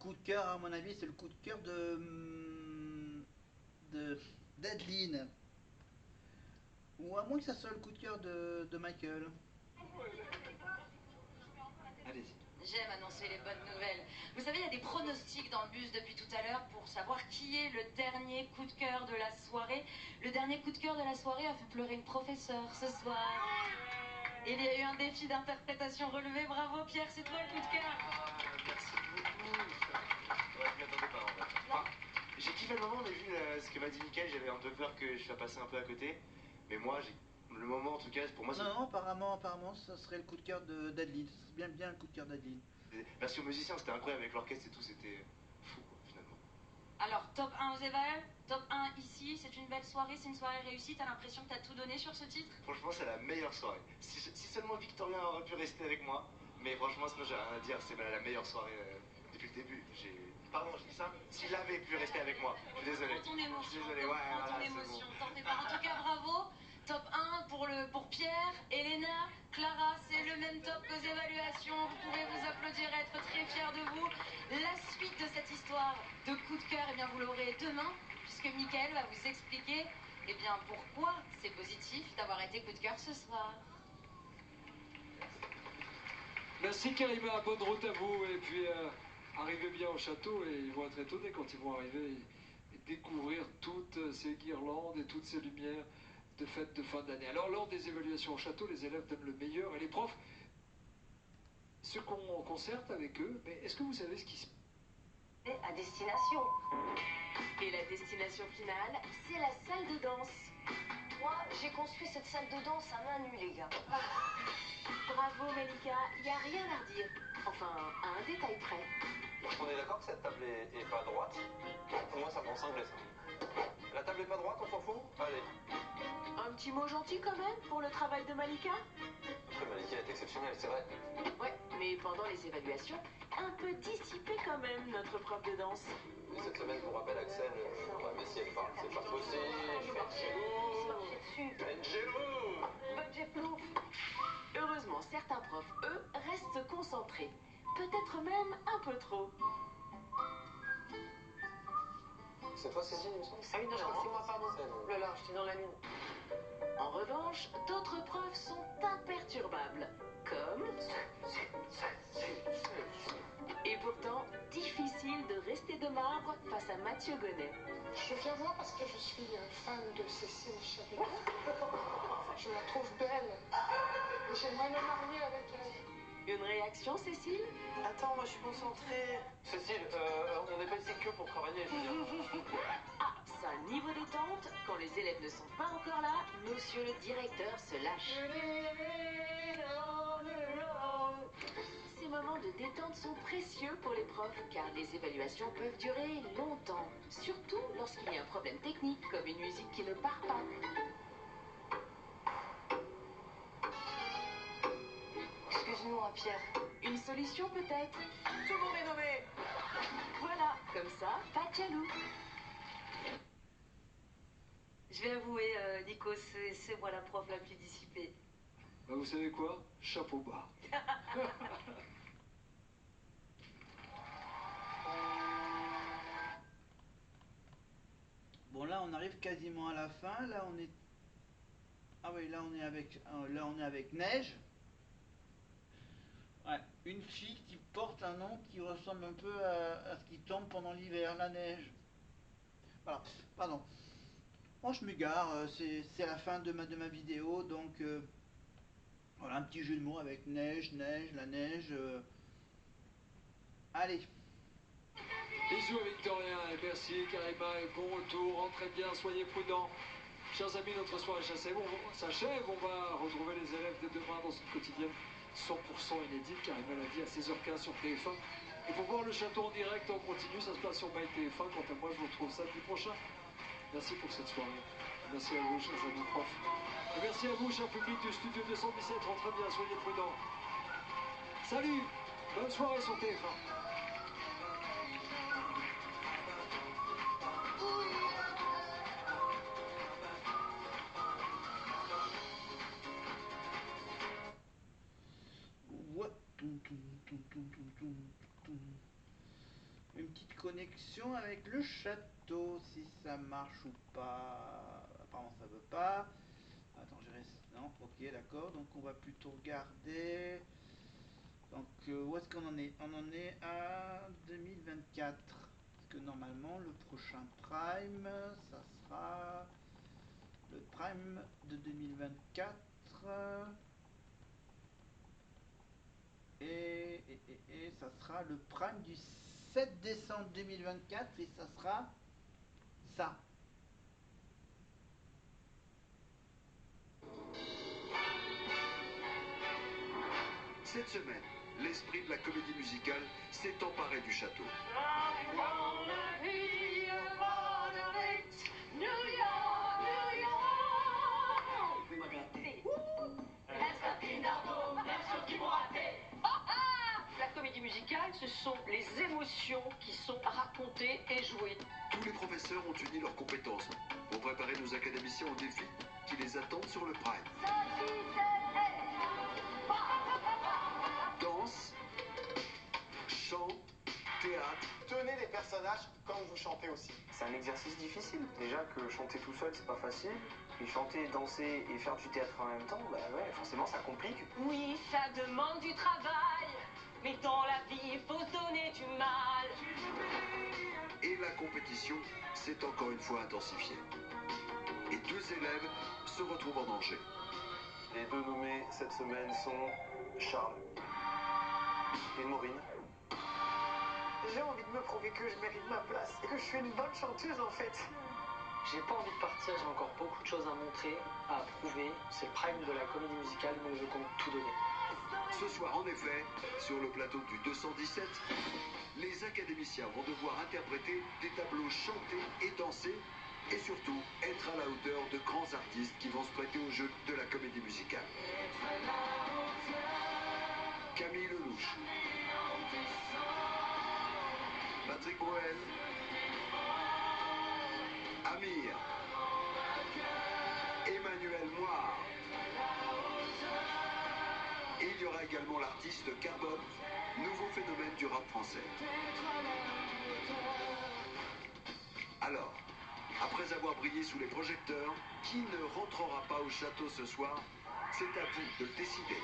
coup de cœur, à mon avis, c'est le coup de cœur de d'Adeline. Ou à moins que ça soit le coup de cœur de Michael. Allez-y. J'aime annoncer les bonnes nouvelles. Vous savez, il y a des pronostics dans le bus depuis tout à l'heure pour savoir qui est le dernier coup de cœur de la soirée. Le dernier coup de cœur de la soirée a fait pleurer le professeur ce soir. Il y a eu un défi d'interprétation relevé. Bravo Pierre, c'est toi le coup de cœur. Merci beaucoup. Ouais, je m'y attendais pas en fait. Enfin, j'ai kiffé le moment, mais vu ce que m'a dit Mickaël, j'avais un peu peur que je sois passé un peu à côté. Mais moi, le moment en tout cas, pour moi, c'est. Non, non, apparemment, ça serait le coup de cœur d'Adeline. C'est bien le coup de cœur d'Adeline. Merci aux musiciens, c'était incroyable avec l'orchestre et tout, c'était fou quoi, finalement. Alors, top 1 aux Éval, top 1 ici, c'est une belle soirée, c'est une soirée réussie, t'as l'impression que t'as tout donné sur ce titre? Franchement, c'est la meilleure soirée. Si seulement Victorien aurait pu rester avec moi, mais franchement, sinon j'ai rien à dire, c'est la meilleure soirée depuis le début. Pardon, je dis ça. S'il avait pu rester avec moi, je suis désolé. Prends ton émotion, Je suis désolé, ouais, prends voilà, ton c'est émotion, bon. t'en fais pas. En tout cas, bravo. Top 1 pour Pierre, Elena, Clara, c'est le même top qu'aux évaluations. Vous pouvez vous applaudir et être très fiers de vous. La suite de cette histoire de coup de cœur, eh bien, vous l'aurez demain, puisque Mickaël va vous expliquer eh bien, pourquoi c'est positif d'avoir été coup de cœur ce soir. Merci Karima, bonne route à vous et puis arrivez bien au château et ils vont être étonnés quand ils vont arriver et découvrir toutes ces guirlandes et toutes ces lumières de fête de fin d'année. Alors lors des évaluations au château, les élèves donnent le meilleur et les profs se concertent avec eux, mais est-ce que vous savez ce qui se passe À destination. Et la destination finale, c'est la salle de danse. Moi, j'ai construit cette salle de danse à main nue, les gars. Bravo Malika, il n'y a rien à redire. Enfin, à un détail près. On est d'accord que cette table est pas droite? Moi, ça me rend cinglé, ça. La table est pas droite, on s'en fout? Allez. Un petit mot gentil quand même pour le travail de Malika? Après, Malika est exceptionnelle, c'est vrai. Ouais, mais pendant les évaluations, un peu dissipé quand même notre prof de danse. Et cette semaine, pour rappel, Axel, ouais, mais si elle parle, c'est pas possible. Angelo! Budget plouf. Heureusement, certains profs, eux, restent concentrés. Peut-être même un peu trop. C'est toi, Cécile, il me semble? Ah oui, non, je crois que c'est moi, pardon. C'est Là, là, j'étais dans la lune. En revanche, d'autres profs sont imperturbables. Comme... Et pourtant, difficile de rester de marbre face à Mathieu Gonnet. Je viens voir parce que je suis fan de Cécile Chapéco. Je la trouve belle. J'aimerais me marier avec elle. Une réaction, Cécile? Attends, moi je suis concentrée. Cécile, on n'est pas ici que pour travailler, je veux dire. Ah, ça, niveau détente, quand les élèves ne sont pas encore là, monsieur le directeur se lâche. Ces moments de détente sont précieux pour les profs, car les évaluations peuvent durer longtemps. Surtout lorsqu'il y a un problème technique, comme une musique qui ne part pas. Excuse-moi, Pierre. Une solution peut-être? Tout le monde est nommé! Voilà, comme ça, pas de jaloux. Je vais avouer, Nico, c'est moi la prof la plus dissipée. Bah, vous savez quoi? Chapeau bas. Bon, là, on arrive quasiment à la fin. Là, on est... Ah oui, là, on est avec Neige. Ouais, une fille qui porte un nom qui ressemble un peu à ce qui tombe pendant l'hiver, la neige. Voilà, pardon. Bon, je m'égare, c'est la fin de ma vidéo, donc voilà, un petit jeu de mots avec neige, la neige. Allez. Bisous à Victorien et merci Karima et bon retour, rentrez bien, soyez prudents. Chers amis, notre soirée s'achève, on va retrouver les élèves dès demain dans une quotidienne 100% inédite, Karima l'a dit à 16h15 sur TF1. Et pour voir le château en direct, en continu, ça se passe sur MyTF1. Quant à moi, je vous retrouve samedi prochain. Merci pour cette soirée. Merci à vous, chers amis profs. Et merci à vous, cher public du studio 217. Rentrez bien, soyez prudents. Salut, bonne soirée sur TF1. Ouais. connexion avec le château, si ça marche ou pas. Apparemment ça veut pas. Attends, je reste. Non, ok, d'accord. Donc on va plutôt regarder. Donc où est-ce qu'on en est? On en est à 2024. Parce que normalement le prochain Prime, ça sera le Prime de 2024. Et ça sera le Prime du 7 décembre 2024 et ça sera ça. Cette semaine, l'esprit de la comédie musicale s'est emparé du château. La comédie musicale, ce sont les émotions qui sont racontées et jouées. Tous les professeurs ont uni leurs compétences pour préparer nos académiciens aux défis qui les attendent sur le Prime. Danse, chant, théâtre. Tenez les personnages comme vous chantez aussi. C'est un exercice difficile. Déjà que chanter tout seul, c'est pas facile. Et chanter, danser et faire du théâtre en même temps, bah ouais, forcément ça complique. Oui, ça demande du travail, mais dans la vie, il faut se donner du mal. Et la compétition s'est encore une fois intensifiée. Et 2 élèves se retrouvent en danger. Les 2 nommés cette semaine sont Charles et Maureen. J'ai envie de me prouver que je mérite ma place et que je suis une bonne chanteuse en fait. J'ai pas envie de partir, j'ai encore beaucoup de choses à montrer, à prouver. C'est le prime de la comédie musicale, donc je compte tout donner. Ce soir, en effet, sur le plateau du 217, les académiciens vont devoir interpréter des tableaux chantés et dansés, et surtout être à la hauteur de grands artistes qui vont se prêter au jeu de la comédie musicale. Camille Lelouch, Patrick Bruel, Amir, Emmanuel Moire. Et il y aura également l'artiste Carbone, nouveau phénomène du rap français. Alors, après avoir brillé sous les projecteurs, qui ne rentrera pas au château ce soir? C'est à vous de le décider.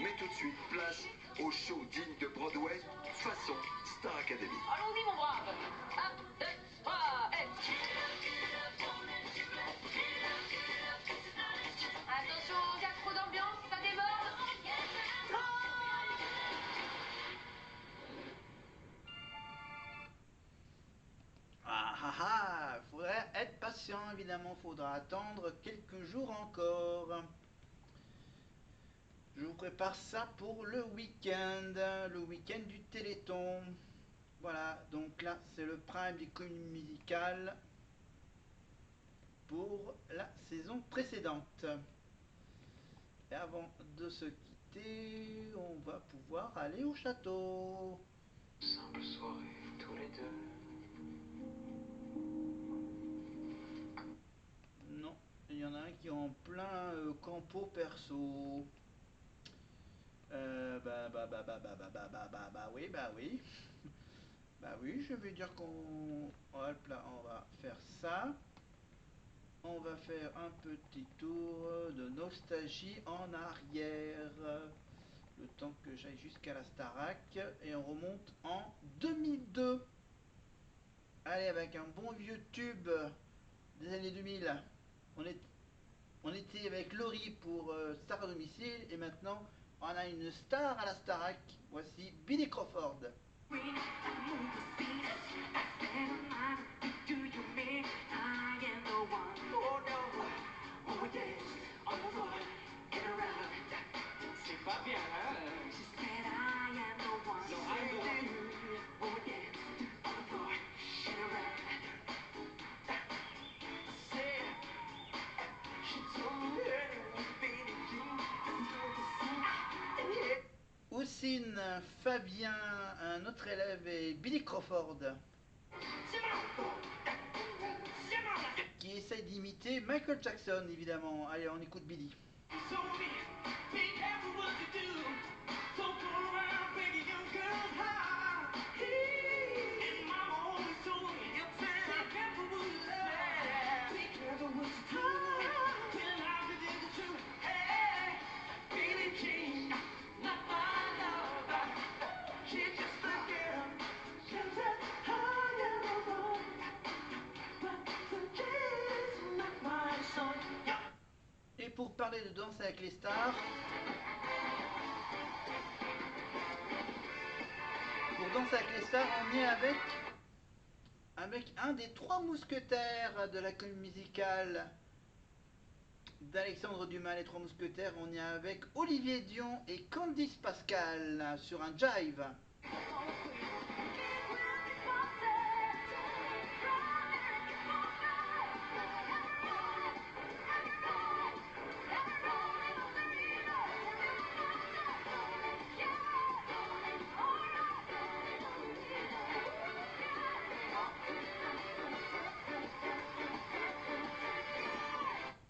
Mais tout de suite, place au show digne de Broadway, façon Star Academy. Allons-y, mon brave. 1, 2, 3, et... Attention, il y a trop d'ambiance, ça déborde. Ah ah ah, faudrait être patient évidemment, faudra attendre quelques jours encore. Je vous prépare ça pour le week-end du Téléthon. Voilà, donc là c'est le prime des comédies musicales pour la saison précédente. Et avant de se quitter, on va pouvoir aller au château. Simple soirée, tous les deux. Non, il y en a un qui est en plein campo perso. Oui, bah oui. Bah oui, je vais dire qu'on hop là, on va faire ça. On va faire un petit tour de nostalgie en arrière. Le temps que j'aille jusqu'à la Starac. Et on remonte en 2002. Allez, avec un bon vieux tube des années 2000. On était avec Laurie pour Star à domicile. Et maintenant, on a une star à la Starac. Voici Billy Crawford. C'est pas bien, hein? Houssine, Fabien, un autre élève et Billy Crawford qui essaye d'imiter Michael Jackson évidemment. Allez, on écoute Billy. parler de Danse avec les stars. Pour Danse avec les stars, on est avec un des 3 mousquetaires de la comédie musicale d'Alexandre Dumas, les 3 mousquetaires. On est avec Olivier Dion et Candice Pascal sur un jive.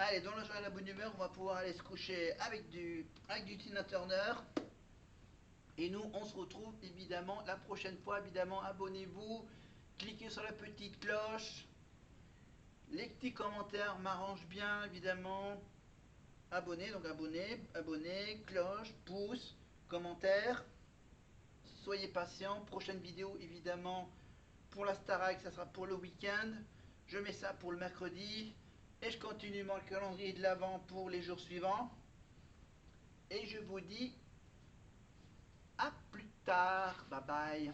Allez, dans la joie et la bonne humeur, on va pouvoir aller se coucher avec du Tina Turner. Et nous, on se retrouve évidemment la prochaine fois. Évidemment, abonnez-vous, cliquez sur la petite cloche. Les petits commentaires m'arrangent bien, évidemment. Abonnez, donc abonnez, cloche, pouce, commentaire. Soyez patients. Prochaine vidéo, évidemment, pour la Starac, ça sera pour le week-end. Je mets ça pour le mercredi. Et je continue mon calendrier de l'avant pour les jours suivants. Et je vous dis à plus tard. Bye bye.